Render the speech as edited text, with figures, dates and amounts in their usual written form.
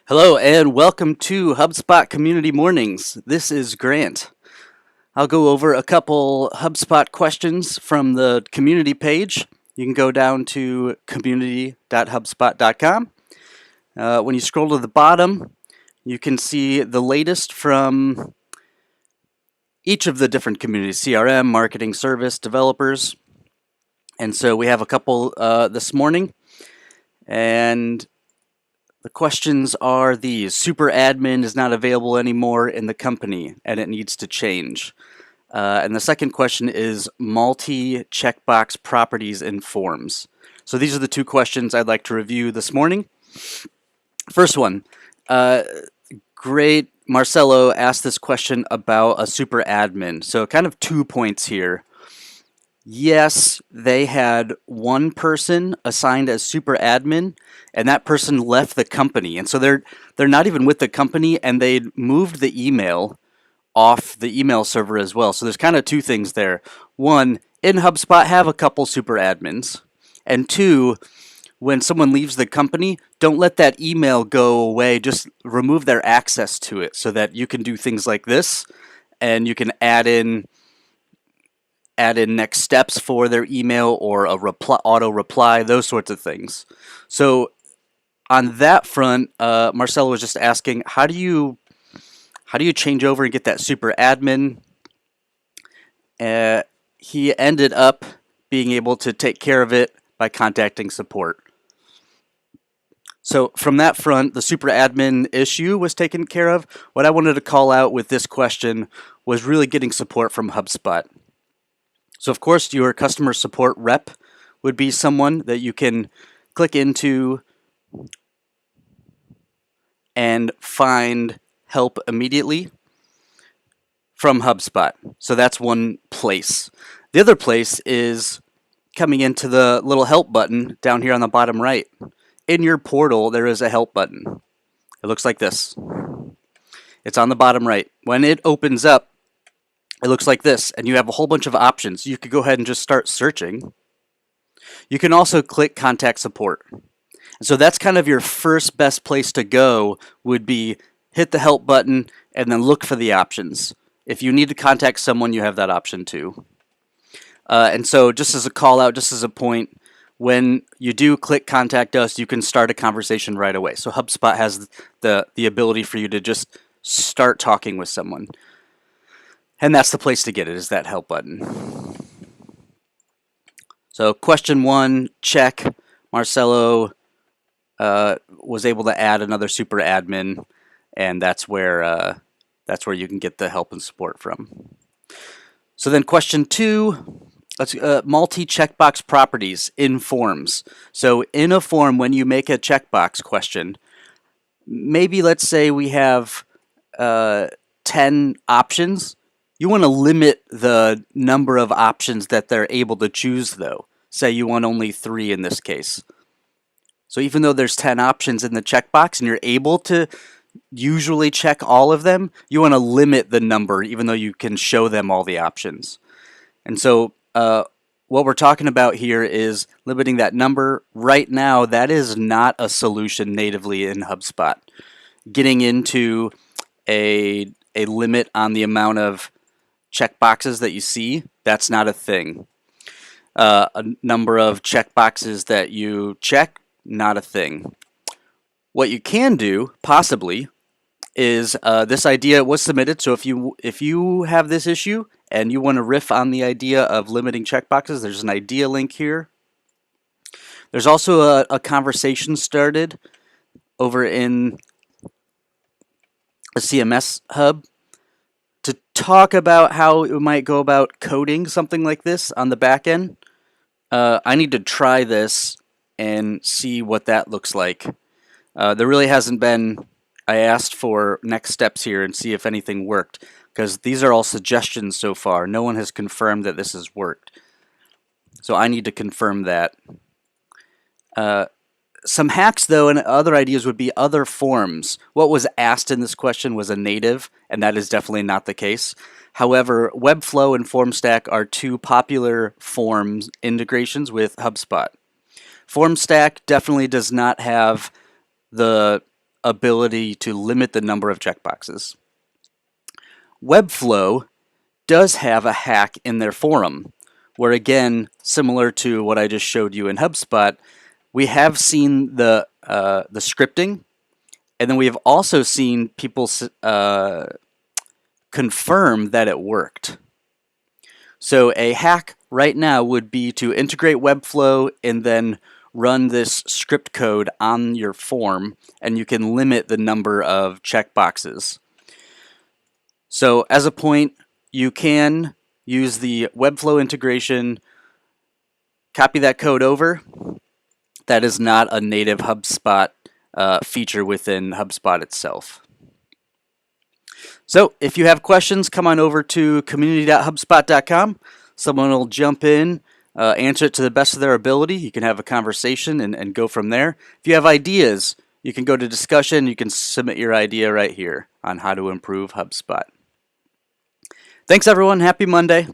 Hello and welcome to HubSpot Community Mornings. This is Grant. I'll go over a couple HubSpot questions from the community page. You can go down to community.hubspot.com. When you scroll to the bottom, you can see the latest from each of the different communities: CRM, marketing, service, developers. And so we have a couple this morning. And the questions are these: super admin is not available anymore in the company and it needs to change. And the second question is multi-checkbox properties in forms. So these are the two questions I'd like to review this morning. First one, great. Marcelo asked this question about a super admin. So kind of 2 points here. Yes, they had one person assigned as super admin, and that person left the company. And so they're not even with the company, and they moved the email off the email server as well. So there's kind of two things there. One, in HubSpot, have a couple super admins. And two, when someone leaves the company, don't let that email go away. Just remove their access to it so that you can do things like this, and you can add in next steps for their email or a auto reply, those sorts of things. So on that front, Marcelo was just asking, how do you change over and get that super admin? He ended up being able to take care of it by contacting support. So from that front, the super admin issue was taken care of. What I wanted to call out with this question was really getting support from HubSpot. So of course, your customer support rep would be someone that you can click into and find help immediately from HubSpot. So that's one place. The other place is coming into the little help button down here on the bottom right. In your portal, there is a help button. It looks like this. It's on the bottom right. When it opens up, it looks like this, and you have a whole bunch of options. You could go ahead and just start searching. You can also click Contact Support. And so that's kind of your first best place to go, would be hit the help button and then look for the options. If you need to contact someone, you have that option too. And so just as a call out, just as a point, when you do click Contact Us, you can start a conversation right away. So HubSpot has the ability for you to just start talking with someone. And that's the place to get it, is that help button. So question one, check. Marcelo was able to add another super admin, and that's where you can get the help and support from. So then question two, let's multi-checkbox properties in forms. So in a form, when you make a checkbox question, maybe let's say we have 10 options. You want to limit the number of options that they're able to choose, though. Say you want only 3 in this case. So even though there's 10 options in the checkbox and you're able to usually check all of them, you want to limit the number even though you can show them all the options. And so what we're talking about here is limiting that number. Right now, that is not a solution natively in HubSpot. Getting into a limit on the amount of checkboxes that you see, that's not a thing. A number of checkboxes that you check, not a thing. What you can do, possibly, is this idea was submitted. So if you have this issue and you want to riff on the idea of limiting checkboxes, there's an idea link here. There's also a conversation started over in the CMS hub to talk about how it might go about coding something like this on the back end. I need to try this and see what that looks like. There really hasn't been, I asked for next steps here and see if anything worked, because these are all suggestions so far. No one has confirmed that this has worked. So I need to confirm that. Some hacks, though, and other ideas would be other forms. What was asked in this question was a native, and that is definitely not the case. However, Webflow and FormStack are two popular forms integrations with HubSpot. FormStack definitely does not have the ability to limit the number of checkboxes. Webflow does have a hack in their forum, where again, similar to what I just showed you in HubSpot, we have seen the scripting, and then we have also seen people confirm that it worked. So a hack right now would be to integrate Webflow and then run this script code on your form, and you can limit the number of checkboxes. So as a point, you can use the Webflow integration, copy that code over. That is not a native HubSpot feature within HubSpot itself. So if you have questions, come on over to community.hubspot.com. Someone will jump in, answer it to the best of their ability. You can have a conversation and go from there. If you have ideas, you can go to discussion. You can submit your idea right here on how to improve HubSpot. Thanks, everyone. Happy Monday.